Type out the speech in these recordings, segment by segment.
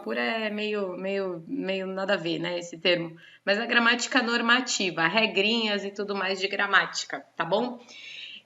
pura é meio nada a ver, né, esse termo. Mas a gramática normativa, regrinhas e tudo mais de gramática, tá bom?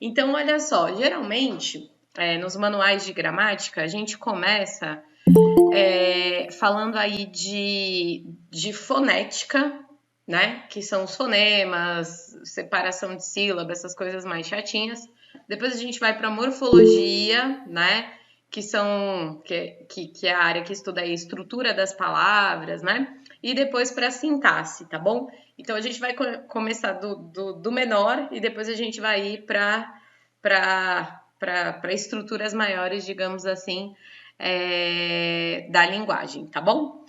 Então, olha só, geralmente, nos manuais de gramática, a gente começa falando aí de fonética, né? Que são os fonemas, separação de sílaba, essas coisas mais chatinhas. Depois a gente vai para morfologia, né? Que é a área que estuda a estrutura das palavras, né? E depois para sintaxe, tá bom? Então a gente vai começar do menor e depois a gente vai ir para estruturas maiores, digamos assim, da linguagem, tá bom?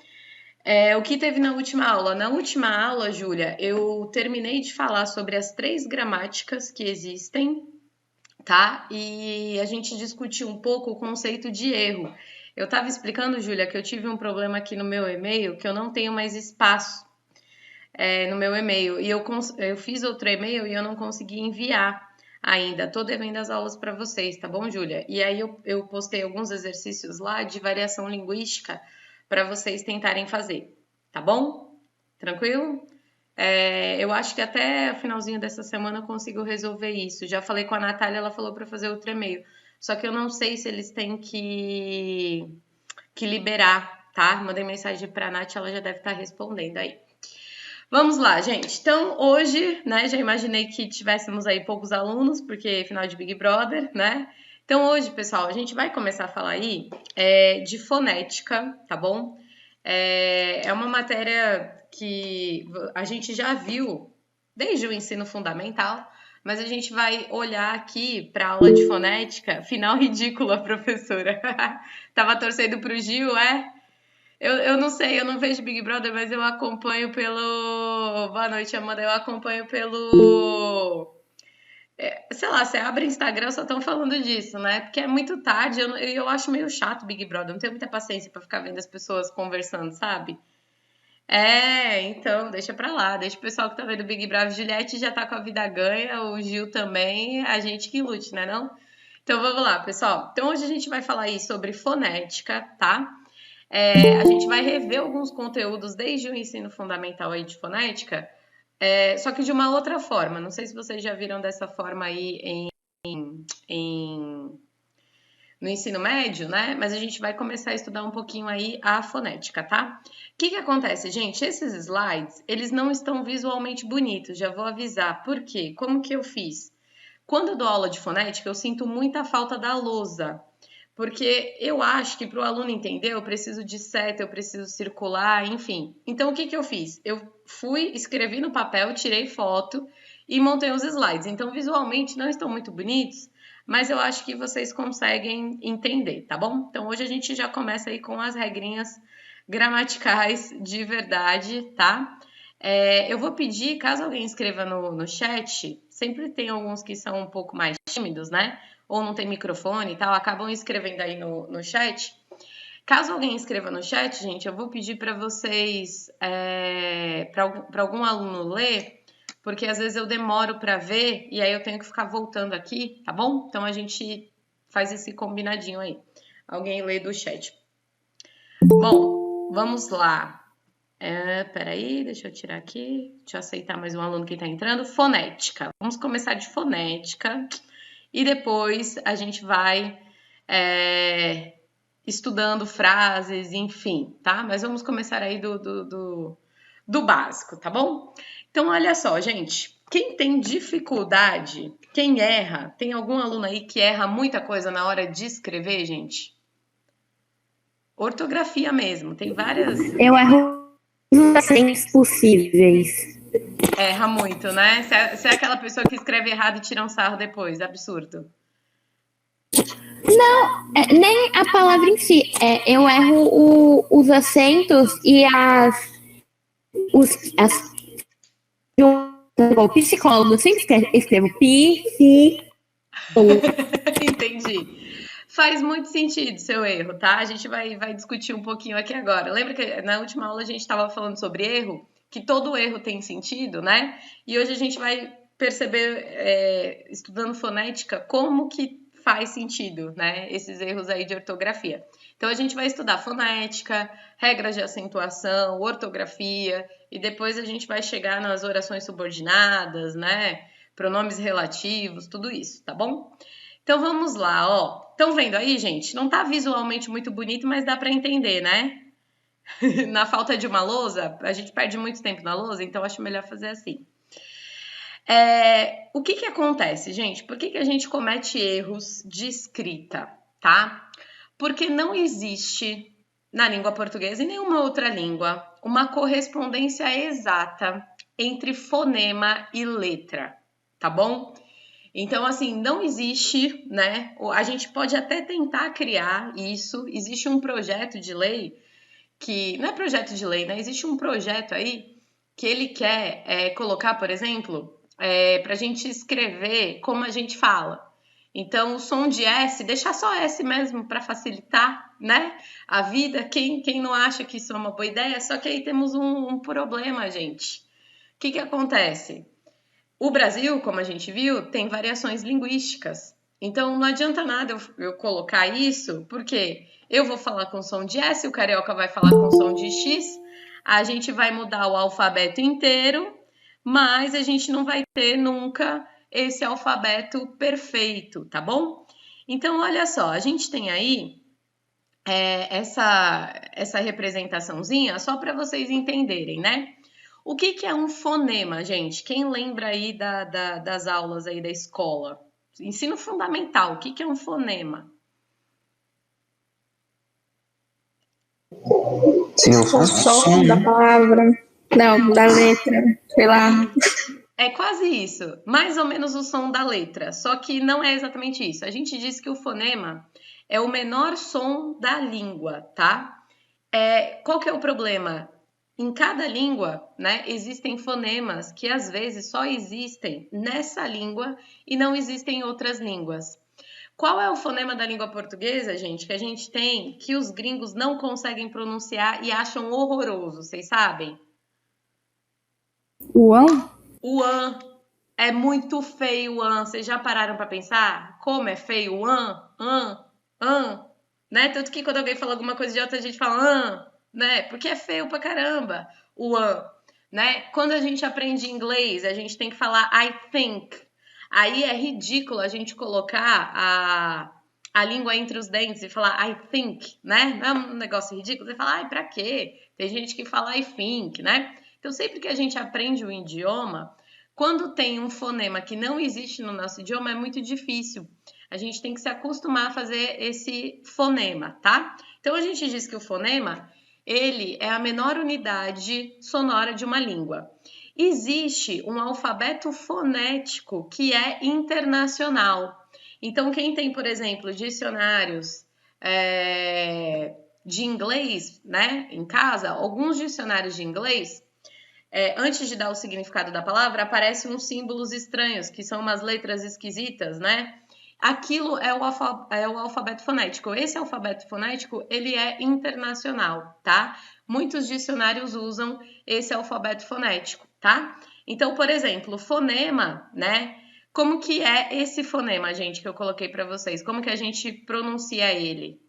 O que teve na última aula? Na última aula, Júlia, eu terminei de falar sobre as 3 gramáticas que existem, tá? E a gente discutiu um pouco o conceito de erro. Eu estava explicando, Júlia, que eu tive um problema aqui no meu e-mail, que eu não tenho mais espaço no meu e-mail. E eu fiz outro e-mail e eu não consegui enviar ainda. Tô devendo as aulas para vocês, tá bom, Júlia? E aí eu postei alguns exercícios lá de variação linguística para vocês tentarem fazer, tá bom? Tranquilo? Eu acho que até o finalzinho dessa semana eu consigo resolver isso. Já falei com a Natália, ela falou para fazer outro e-mail. Só que eu não sei se eles têm que liberar, tá? Mandei mensagem para a Nath, ela já deve estar respondendo aí. Vamos lá, gente. Então, hoje, né, já imaginei que tivéssemos aí poucos alunos, porque final de Big Brother, né? Então, hoje, pessoal, a gente vai começar a falar aí de fonética, tá bom? É uma matéria que a gente já viu desde o ensino fundamental, mas a gente vai olhar aqui para a aula de fonética. Final ridícula, professora. Tava torcendo pro Gil, é? Eu não sei, eu não vejo Big Brother, mas eu acompanho pelo. Boa noite, Amanda. Eu acompanho pelo. Sei lá, você abre Instagram, só estão falando disso, né? Porque é muito tarde, eu acho meio chato Big Brother. Eu não tenho muita paciência pra ficar vendo as pessoas conversando, sabe? Então, deixa pra lá. Deixa o pessoal que tá vendo Big Brother. Juliette já tá com a vida ganha, o Gil também. A gente que lute, né não? Então, vamos lá, pessoal. Então, hoje a gente vai falar aí sobre fonética, tá? A gente vai rever alguns conteúdos desde o ensino fundamental aí de fonética, só que de uma outra forma. Não sei se vocês já viram dessa forma aí no ensino médio, né? Mas a gente vai começar a estudar um pouquinho aí a fonética, tá? O que acontece, gente? Esses slides, eles não estão visualmente bonitos, já vou avisar. Por quê? Como que eu fiz? Quando eu dou aula de fonética, eu sinto muita falta da lousa. Porque eu acho que para o aluno entender, eu preciso de seta, eu preciso circular, enfim. Então, o que eu fiz? Eu fui, escrevi no papel, tirei foto e montei os slides. Então, visualmente não estão muito bonitos, mas eu acho que vocês conseguem entender, tá bom? Então, hoje a gente já começa aí com as regrinhas gramaticais de verdade, tá? Eu vou pedir, caso alguém escreva no chat, sempre tem alguns que são um pouco mais tímidos, né? Ou não tem microfone e tal, acabam escrevendo aí no chat. Caso alguém escreva no chat, gente, eu vou pedir para vocês, para algum aluno ler, porque às vezes eu demoro para ver e aí eu tenho que ficar voltando aqui, tá bom? Então a gente faz esse combinadinho aí. Alguém lê do chat. Bom, vamos lá. Peraí, deixa eu tirar aqui. Deixa eu aceitar mais um aluno que está entrando. Fonética. Vamos começar de fonética. E depois a gente vai estudando frases, enfim, tá? Mas vamos começar aí do básico, tá bom? Então, olha só, gente. Quem tem dificuldade, quem erra, tem algum aluno aí que erra muita coisa na hora de escrever, gente? Ortografia mesmo, tem várias. Eu erro os acentos possíveis. Erra muito, né? Você é aquela pessoa que escreve errado e tira um sarro depois, absurdo. Não, nem a palavra em si. Eu erro os acentos e as o psicólogo sempre escrevo Entendi. Faz muito sentido seu erro, tá? A gente vai discutir um pouquinho aqui agora. Lembra que na última aula a gente estava falando sobre erro? Que todo erro tem sentido, né? E hoje a gente vai perceber, estudando fonética, como que faz sentido, né? Esses erros aí de ortografia. Então, a gente vai estudar fonética, regras de acentuação, ortografia, e depois a gente vai chegar nas orações subordinadas, né? Pronomes relativos, tudo isso, tá bom? Então, vamos lá, ó. Estão vendo aí, gente? Não tá visualmente muito bonito, mas dá para entender, né? Na falta de uma lousa, a gente perde muito tempo na lousa, então acho melhor fazer assim. O que acontece, gente? Por que a gente comete erros de escrita, tá? Porque não existe na língua portuguesa e nenhuma outra língua uma correspondência exata entre fonema e letra, tá bom? Então, assim, não existe, né? A gente pode até tentar criar isso. Existe um projeto de lei que... Não é projeto de lei, né? Existe um projeto aí que ele quer colocar, por exemplo, para a gente escrever como a gente fala. Então, o som de S, deixar só S mesmo para facilitar, né? A vida. Quem não acha que isso é uma boa ideia? Só que aí temos um problema, gente. O que acontece? O Brasil, como a gente viu, tem variações linguísticas. Então, não adianta nada eu colocar isso, porque eu vou falar com som de S, o carioca vai falar com som de X, a gente vai mudar o alfabeto inteiro, mas a gente não vai ter nunca esse alfabeto perfeito, tá bom? Então, olha só, a gente tem aí essa representaçãozinha só para vocês entenderem, né? O que é um fonema, gente? Quem lembra aí das aulas aí da escola? Ensino fundamental, o que é um fonema? Sim, O som da palavra. Não, da letra. Sei lá. É quase isso, mais ou menos o som da letra, só que não é exatamente isso. A gente diz que o fonema é o menor som da língua, tá? Qual que é o problema? Em cada língua, né, existem fonemas que às vezes só existem nessa língua e não existem em outras línguas. Qual é o fonema da língua portuguesa, gente, que a gente tem que os gringos não conseguem pronunciar e acham horroroso, vocês sabem? O ão? O an. É muito feio o an. Vocês já pararam para pensar como é feio o an, né? Tanto que quando alguém fala alguma coisa de outra, a gente fala an, né? Porque é feio pra caramba o an, né? Quando a gente aprende inglês, a gente tem que falar I think. Aí é ridículo a gente colocar a língua entre os dentes e falar I think, né? Não é um negócio ridículo? Você fala, ai, pra quê? Tem gente que fala I think, né? Então, sempre que a gente aprende um idioma, quando tem um fonema que não existe no nosso idioma, é muito difícil. A gente tem que se acostumar a fazer esse fonema, tá? Então, a gente diz que o fonema, ele é a menor unidade sonora de uma língua. Existe um alfabeto fonético que é internacional. Então, quem tem, por exemplo, dicionários de inglês, né, em casa, alguns dicionários de inglês, antes de dar o significado da palavra, aparecem uns símbolos estranhos, que são umas letras esquisitas, né? Aquilo é o alfabeto fonético. Esse alfabeto fonético, ele é internacional, tá? Muitos dicionários usam esse alfabeto fonético, tá? Então, por exemplo, fonema, né? Como que é esse fonema, gente, que eu coloquei para vocês? Como que a gente pronuncia ele?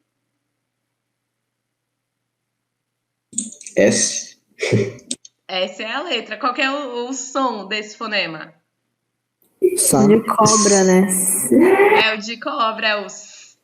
S. Essa é a letra. Qual que é o som desse fonema? De cobra, né? É o de cobra, é o s.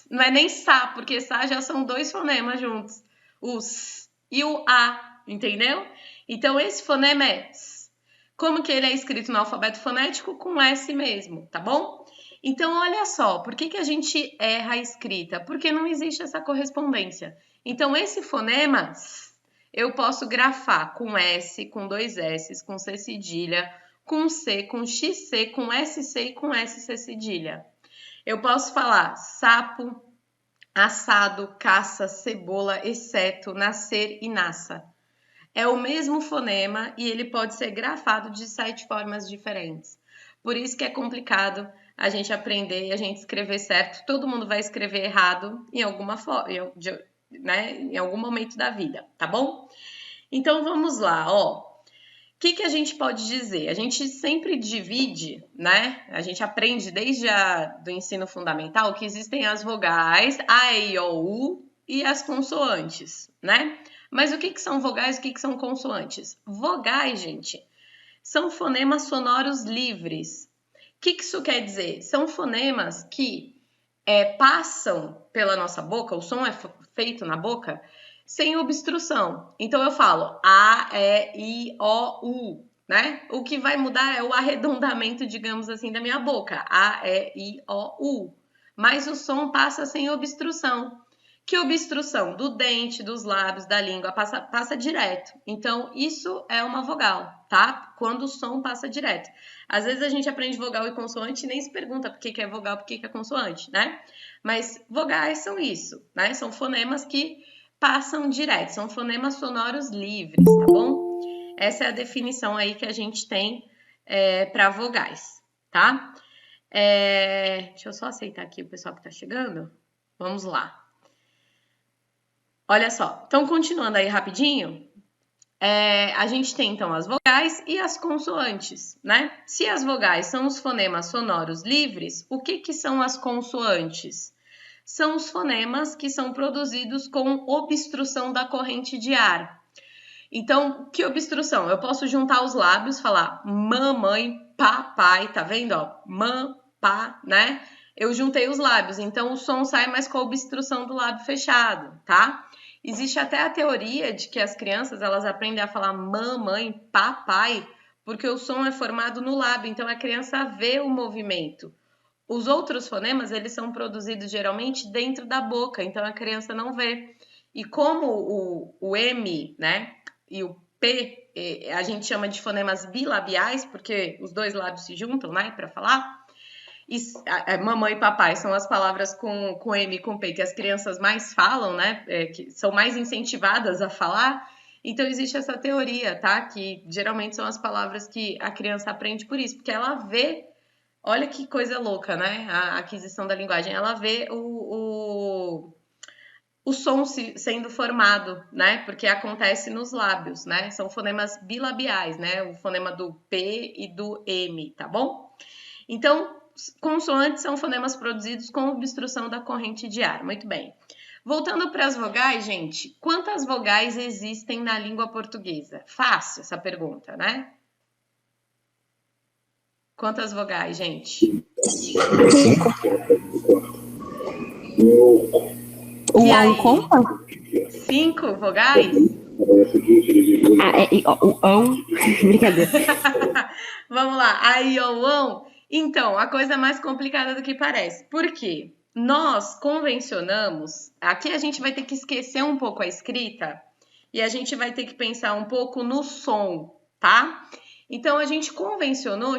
Não é nem sa, porque sa já são dois fonemas juntos. O s e o a, entendeu? Então, esse fonema é s. Como que ele é escrito no alfabeto fonético? Com S mesmo, tá bom? Então, olha só, por que a gente erra a escrita? Porque não existe essa correspondência. Então, esse fonema, s, eu posso grafar com S, com dois S, com C cedilha, com C, com XC, com SC e com SC cedilha. Eu posso falar sapo, assado, caça, cebola, exceto, nascer e nasça. É o mesmo fonema e ele pode ser grafado de 7 formas diferentes. Por isso que é complicado a gente aprender e a gente escrever certo. Todo mundo vai escrever errado em alguma forma, né, em algum momento da vida, tá bom? Então vamos lá, ó. que a gente pode dizer? A gente sempre divide, né? A gente aprende desde do ensino fundamental que existem as vogais, a, e, i, o, u e as consoantes, né? Mas o que são vogais e o que são consoantes? Vogais, gente, são fonemas sonoros livres. O que isso quer dizer? São fonemas que passam pela nossa boca, o som é feito na boca, sem obstrução. Então eu falo A, E, I, O, U, né? O que vai mudar é o arredondamento, digamos assim, da minha boca. A, E, I, O, U. Mas o som passa sem obstrução. Que obstrução? Do dente, dos lábios, da língua, passa direto. Então, isso é uma vogal, tá? Quando o som passa direto. Às vezes a gente aprende vogal e consoante e nem se pergunta por que é vogal, por que é consoante, né? Mas vogais são isso, né? São fonemas que passam direto, são fonemas sonoros livres, tá bom? Essa é a definição aí que a gente tem para vogais, tá? Deixa eu só aceitar aqui o pessoal que tá chegando. Vamos lá. Olha só, então continuando aí rapidinho, a gente tem então as vogais e as consoantes, né? Se as vogais são os fonemas sonoros livres, o que são as consoantes? São os fonemas que são produzidos com obstrução da corrente de ar. Então, que obstrução? Eu posso juntar os lábios, falar mamãe, papai, tá vendo? Ó, pá, né? Eu juntei os lábios, então o som sai mais com a obstrução do lábio fechado, tá? Existe até a teoria de que as crianças, elas aprendem a falar mamãe, papai, porque o som é formado no lábio, então a criança vê o movimento. Os outros fonemas, eles são produzidos geralmente dentro da boca, então a criança não vê. E como o M, né, e o P, a gente chama de fonemas bilabiais, porque os dois lábios se juntam, né, para falar. E mamãe e papai são as palavras com M e com P que as crianças mais falam, né, que são mais incentivadas a falar. Então, existe essa teoria, tá, que geralmente são as palavras que a criança aprende por isso, porque ela vê. Olha que coisa louca, né? A aquisição da linguagem. Ela vê o som sendo formado, né? Porque acontece nos lábios, né? São fonemas bilabiais, né? O fonema do P e do M, tá bom? Então, consoantes são fonemas produzidos com obstrução da corrente de ar. Muito bem. Voltando para as vogais, gente. Quantas vogais existem na língua portuguesa? Fácil essa pergunta, né? Quantas vogais, gente? 5. O ão conta? 5 vogais? O ão. Brincadeira. Vamos lá, a, i, o, ão. Então, a coisa é mais complicada do que parece. Por quê? Nós convencionamos, aqui a gente vai ter que esquecer um pouco a escrita e a gente vai ter que pensar um pouco no som, tá? Então, a gente convencionou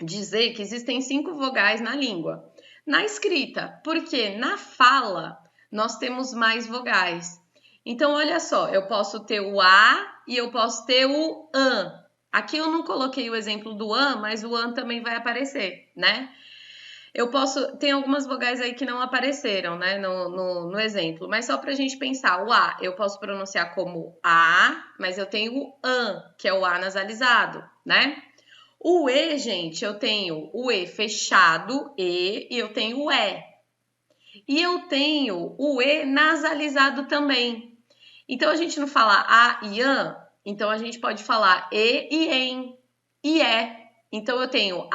dizer que existem 5 vogais na língua. Na escrita, porque na fala nós temos mais vogais. Então, olha só, eu posso ter o A e eu posso ter o AN. Aqui eu não coloquei o exemplo do AN, mas o AN também vai aparecer, né? Tem algumas vogais aí que não apareceram, né, no exemplo, mas só pra gente pensar, o A eu posso pronunciar como A, mas eu tenho o AN, que é o A nasalizado, né? O E, gente, eu tenho o E fechado, E, e eu tenho o E. E eu tenho o E nasalizado também. Então, a gente não fala A e AN, então a gente pode falar E e EM, e E. Então, eu tenho A